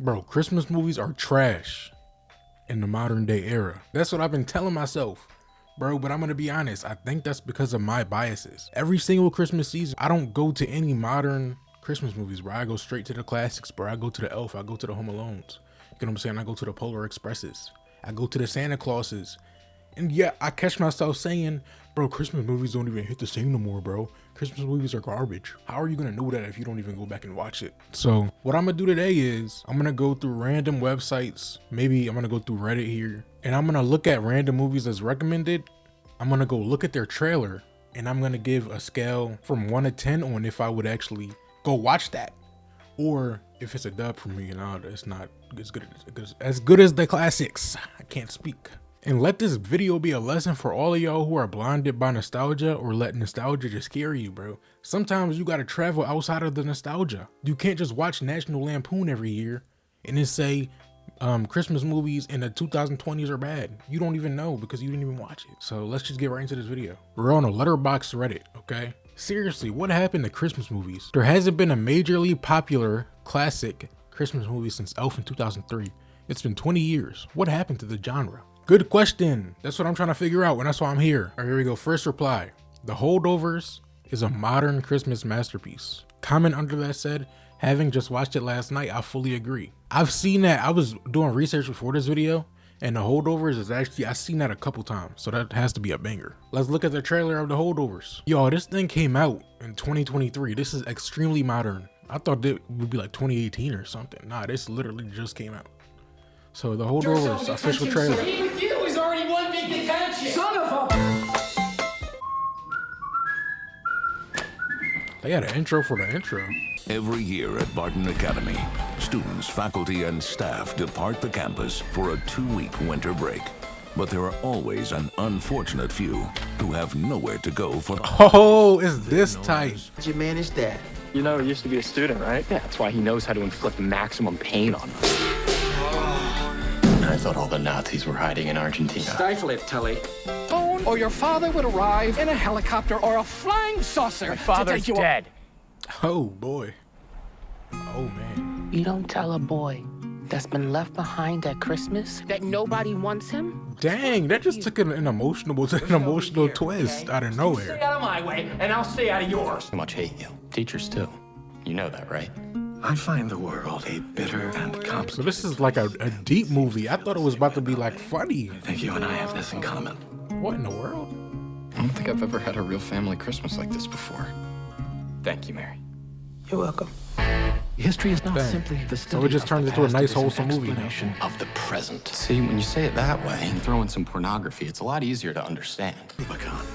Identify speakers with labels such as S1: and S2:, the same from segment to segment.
S1: Bro, Christmas movies are trash in the modern day era. That's what I've been telling myself, bro. But I'm gonna be honest, I think that's because of my biases. Every single Christmas season, I don't go to any modern Christmas movies, bro. I go straight to the classics, bro. I go to the Elf, I go to the Home Alones. You know what I'm saying? I go to the Polar Expresses. I go to the Santa Clauses. And yeah, I catch myself saying, bro, Christmas movies don't even hit the same no more, bro. Christmas movies are garbage. How are you gonna know that if you don't even go back and watch it? So what I'm gonna do today is I'm gonna go through random websites. Maybe I'm gonna go through Reddit here, and I'm gonna look at random movies as recommended. I'm gonna go look at their trailer, and I'm gonna give a scale from 1 to 10 on if I would actually go watch that, or if it's a dub for me. It's not as good as the classics. I can't speak. And let this video be a lesson for all of y'all who are blinded by nostalgia or let nostalgia just scare you, bro. Sometimes you gotta travel outside of the nostalgia. You can't just watch National Lampoon every year and then say Christmas movies in the 2020s are bad. You don't even know because you didn't even watch it. So let's just get right into this video. We're on a Letterboxd Reddit, okay? Seriously, what happened to Christmas movies? There hasn't been a majorly popular classic Christmas movie since Elf in 2003. It's been 20 years. What happened to the genre? Good question. That's what I'm trying to figure out, and that's why I'm here. All right, here we go. First reply. The Holdovers is a modern Christmas masterpiece. Comment under that said, having just watched it last night, I fully agree. I've seen that. I was doing research before this video, and The Holdovers is actually, I've seen that a couple times, so that has to be a banger. Let's look at the trailer of The Holdovers. Yo, this thing came out in 2023. This is extremely modern. I thought it would be like 2018 or something. Nah, this literally just came out. So The Holdovers official trailer.
S2: He's already one big detention. Son of a...
S1: They had an intro for the intro.
S3: Every year at Barton Academy, students, faculty, and staff depart the campus for a 2-week winter break. But there are always an unfortunate few who have nowhere to go for the
S1: Oh, is this tight?
S4: How'd you manage that?
S5: You know, he used to be a student, right? Yeah, that's why he knows how to inflict maximum pain on us.
S4: I thought all the Nazis were hiding in Argentina.
S2: Stifle it, Tully.
S6: Phone, or your father would arrive in a helicopter or a flying saucer.
S5: My father's dead.
S1: Oh boy. Oh man.
S7: You don't tell a boy that's been left behind at Christmas that nobody wants him?
S1: Dang, that just took an emotional twist out of
S2: Stay
S1: nowhere.
S2: out of my way, and I'll stay out of yours.
S4: I much hate you. Teachers too. You know that, right? I find the world a bitter and complicated.
S1: So this is like a deep movie. I thought it was about to be like funny.
S4: I think you and I have this in common.
S1: What in the world?
S8: I don't think I've ever had a real family Christmas like this before.
S5: Thank you, Mary.
S7: You're welcome.
S4: History is not
S1: Dang.
S4: simply the study
S1: So it just
S4: of
S1: turns
S4: the
S1: into a
S4: past,
S1: nice
S4: it is an
S1: wholesome movie now.
S4: explanation of the present.
S8: See, when you say it that way and throw in some pornography, it's a lot easier to understand.
S4: Rubicon.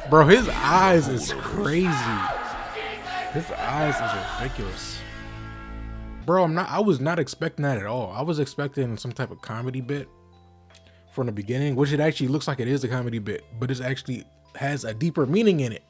S1: Bro, his eyes is crazy. His eyes is ridiculous. Bro, I was not expecting that at all. I was expecting some type of comedy bit from the beginning, which it actually looks like it is a comedy bit, but it actually has a deeper meaning in it.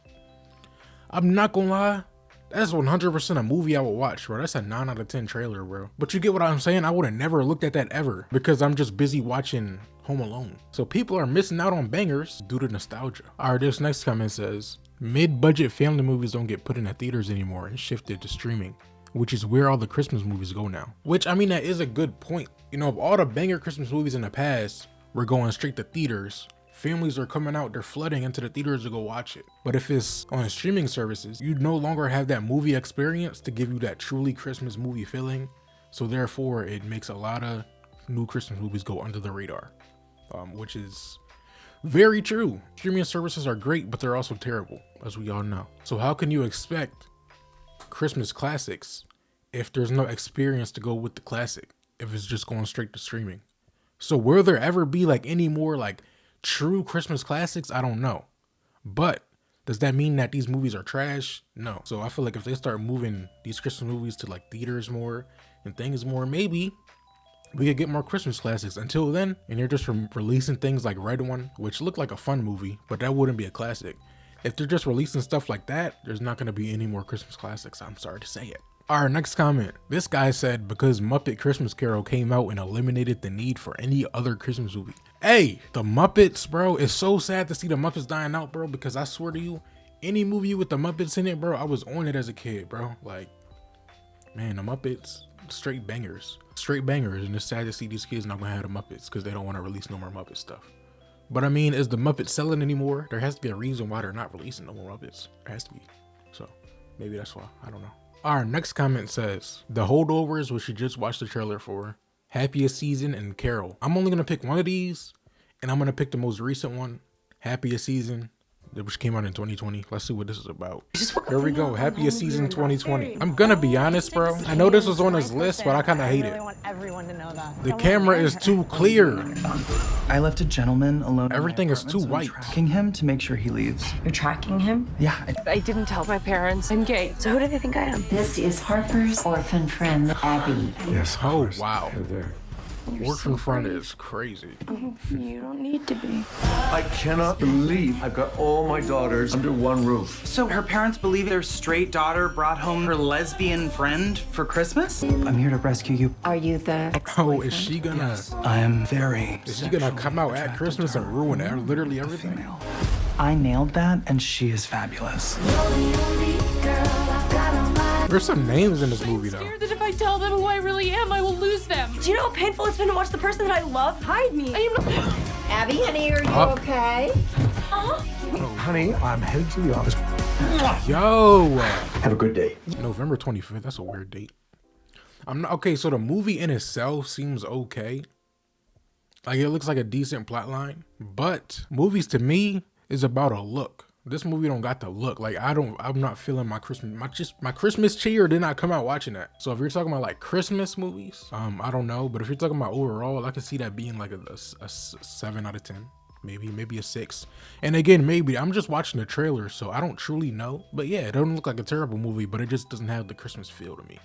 S1: I'm not gonna lie, that's 100% a movie I would watch, bro. That's a 9 out of 10 trailer, bro. But you get what I'm saying? I would have never looked at that ever because I'm just busy watching Home Alone. So people are missing out on bangers due to nostalgia. All right, this next comment says, mid-budget family movies don't get put in the theaters anymore and shifted to streaming, which is where all the Christmas movies go now. Which, I mean, that is a good point. You know, of all the banger Christmas movies in the past, we're going straight to theaters. Families are coming out, they're flooding into the theaters to go watch it. But if it's on streaming services, you no longer have that movie experience to give you that truly Christmas movie feeling. So therefore, it makes a lot of new Christmas movies go under the radar, which is very true. Streaming services are great, but they're also terrible, as we all know. So how can you expect Christmas classics if there's no experience to go with the classic, if it's just going straight to streaming? So will there ever be like any more like true Christmas classics? I don't know. But does that mean that these movies are trash? No. So I feel like if they start moving these Christmas movies to like theaters more and things more, maybe we could get more Christmas classics. Until then, and you're just releasing things like Red One, which looked like a fun movie, but that wouldn't be a classic. If they're just releasing stuff like that, there's not going to be any more Christmas classics. I'm sorry to say it. All right, next comment. This guy said, because Muppet Christmas Carol came out and eliminated the need for any other Christmas movie. Hey, the Muppets, bro. It's so sad to see the Muppets dying out, bro, because I swear to you, any movie with the Muppets in it, bro, I was on it as a kid, bro. Like, Man, the Muppets, straight bangers. Straight bangers, and it's sad to see these kids not gonna have the Muppets because they don't want to release no more Muppet stuff. But I mean, is the Muppets selling anymore? There has to be a reason why they're not releasing no more Muppets. There has to be. So maybe that's why. I don't know. Our next comment says, The Holdovers, which you just watched the trailer for, Happiest Season, and Carol. I'm only gonna pick one of these, and I'm gonna pick the most recent one, Happiest Season, which came out in 2020. Let's see what this is about. Here we go. Happiest Season 2020. I'm gonna be honest, bro. I know this was on his list, but I kind of hate it.
S9: Want everyone to know that.
S1: The camera is too clear.
S10: I left a gentleman alone.
S1: Everything is too white.
S10: I'm tracking him to make sure he leaves.
S9: You're tracking him?
S10: Yeah.
S9: I didn't tell my parents. I'm gay. So who do they think I am?
S11: This is Harper's orphan friend, Abby.
S1: Yes. Oh, wow. Orphan friend is crazy.
S9: You don't need to be.
S12: I cannot believe I've got all my daughters under one roof.
S10: So her parents believe their straight daughter brought home her lesbian friend for Christmas? I'm here to rescue you.
S11: Are you the
S1: Oh, is she gonna?
S10: Yes. I am very.
S1: Is she gonna come out at Christmas and ruin literally everything?
S10: I nailed that, and she is fabulous.
S1: There's some names in this movie though.
S9: That if I tell them who I really am, I will lose them. Do you know how painful it's been to watch the person that I love hide me?
S11: Abby, honey, are you okay?
S12: Honey, I'm headed to the office.
S1: Yo.
S12: Have a good day.
S1: November 25th. That's a weird date. I'm not okay. So the movie in itself seems okay. Like it looks like a decent plot line, but movies to me is about a look. This movie don't got the look. Like I'm not feeling my Christmas cheer did not come out watching that. So if you're talking about like Christmas movies, I don't know. But if you're talking about overall, I can see that being like a 7 out of 10, maybe a 6. And again, maybe I'm just watching the trailer, so I don't truly know. But yeah, it doesn't look like a terrible movie, but it just doesn't have the Christmas feel to me.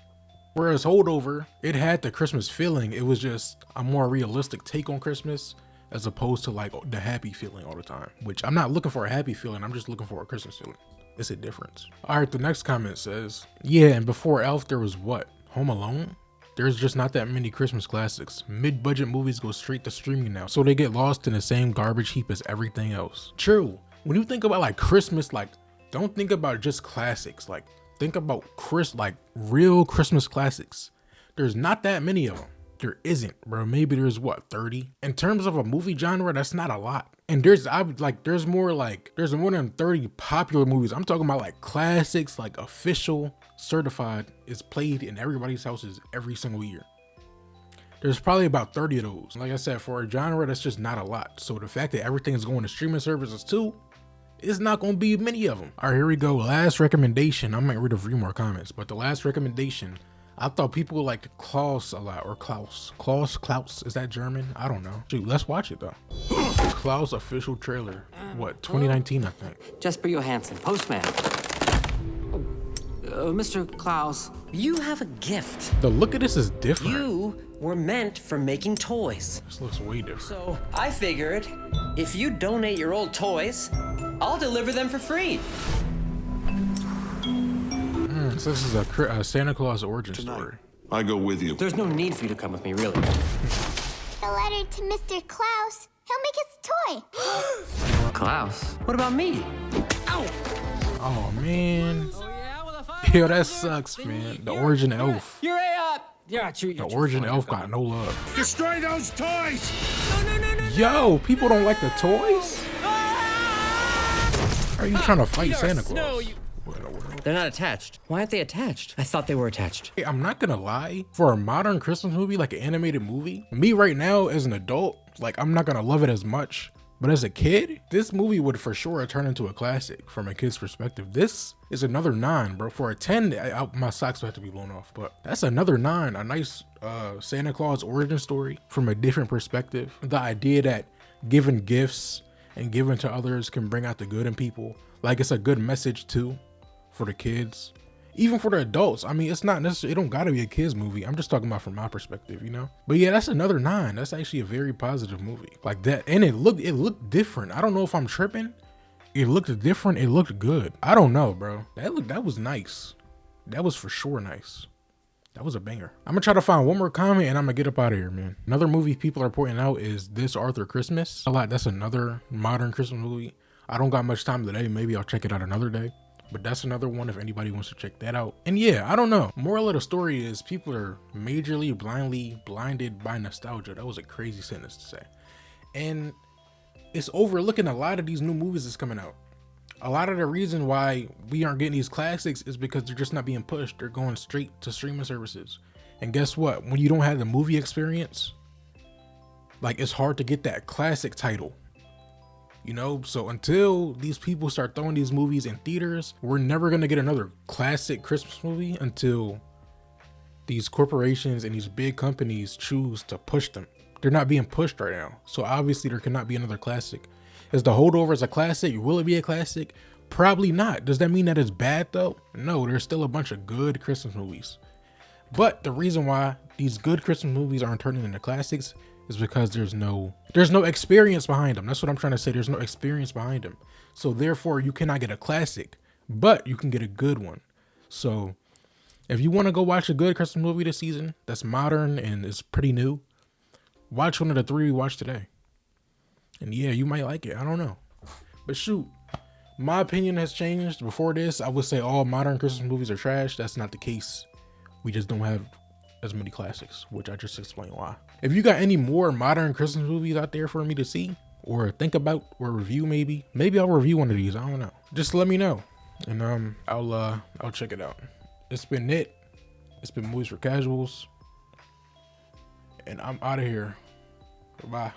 S1: Whereas Holdover, it had the Christmas feeling. It was just a more realistic take on Christmas, as opposed to like the happy feeling all the time, which I'm not looking for a happy feeling. I'm just looking for a Christmas feeling. It's a difference. All right, the next comment says, yeah, and before Elf, there was what? Home Alone? There's just not that many Christmas classics. Mid-budget movies go straight to streaming now, so they get lost in the same garbage heap as everything else. True. When you think about like Christmas, like don't think about just classics. Like think about real Christmas classics. There's not that many of them. There isn't, bro. Maybe there's what, 30? In terms of a movie genre, that's not a lot. And there's more than 30 popular movies. I'm talking about like classics, like official, certified, is played in everybody's houses every single year. There's probably about 30 of those. Like I said, for a genre, that's just not a lot. So the fact that everything is going to streaming services too, it's not going to be many of them. All right, here we go. Last recommendation. I might read a few more comments, but the last recommendation, I thought people liked Klaus a lot, or Klaus. Klaus, is that German? I don't know. Dude, let's watch it though. Klaus official trailer. What, 2019, I think.
S13: Jesper Johansson, postman. Mr. Klaus, you have a gift.
S1: The look of this is different.
S13: You were meant for making toys.
S1: This looks way different.
S13: So I figured if you donate your old toys, I'll deliver them for free.
S1: So this is a Santa Claus origin story.
S3: I go with you.
S13: There's no need for you to come with me, really.
S14: A letter to Mr. Klaus. He'll make us a toy.
S13: Klaus? What about me? Ow!
S1: Oh, man. Yo, that sucks, man. The origin elf.
S13: You're
S1: the origin elf got no love.
S12: Destroy those toys!
S13: No.
S1: Yo, people don't like the toys? Are you trying to fight Santa Claus?
S13: They're not attached. Why aren't they attached? I thought they were attached.
S1: Hey, I'm not gonna lie. For a modern Christmas movie, like an animated movie, me right now as an adult, like I'm not gonna love it as much. But as a kid, this movie would for sure turn into a classic from a kid's perspective. This is another 9, bro. For a 10, my socks would have to be blown off. But that's another 9. A nice Santa Claus origin story from a different perspective. The idea that giving gifts and giving to others can bring out the good in people. Like it's a good message too for the kids. Even for the adults. I mean, it's not necessarily, it don't gotta be a kid's movie. I'm just talking about from my perspective, you know? But yeah, that's another 9. That's actually a very positive movie. Like that. And it looked different. I don't know if I'm tripping. It looked different. It looked good. I don't know, bro. That was nice. That was for sure nice. That was a banger. I'm gonna try to find one more comment and I'm gonna get up out of here, man. Another movie people are pointing out is This Arthur Christmas. That's another modern Christmas movie. I don't got much time today. Maybe I'll check it out another day. But that's another one if anybody wants to check that out. And yeah, I don't know. Moral of the story is people are majorly blinded by nostalgia. That was a crazy sentence to say. And it's overlooking a lot of these new movies that's coming out. A lot of the reason why we aren't getting these classics is because they're just not being pushed. They're going straight to streaming services. And guess what? When you don't have the movie experience, like, it's hard to get that classic title. You know, so until these people start throwing these movies in theaters, we're never gonna get another classic Christmas movie until these corporations and these big companies choose to push them. They're not being pushed right now. So obviously there cannot be another classic. Is The Holdovers a classic? Will it be a classic? Probably not. Does that mean that it's bad though? No, there's still a bunch of good Christmas movies. But the reason why these good Christmas movies aren't turning into classics is because there's no experience behind them. That's what I'm trying to say. There's no experience behind them. So therefore you cannot get a classic, but you can get a good one. So if you want to go watch a good Christmas movie this season that's modern and is pretty new, watch one of the 3 we watched today. And yeah, you might like it. I don't know. But shoot, my opinion has changed. Before this, I would say all modern Christmas movies are trash. That's not the case. We just don't have as many classics, which I just explained why. If you got any more modern Christmas movies out there for me to see or think about or review, maybe I'll review one of these. I don't know. Just let me know. And I'll check it out. It's been it. It's been Movies for Casuals. And I'm out of here. Goodbye.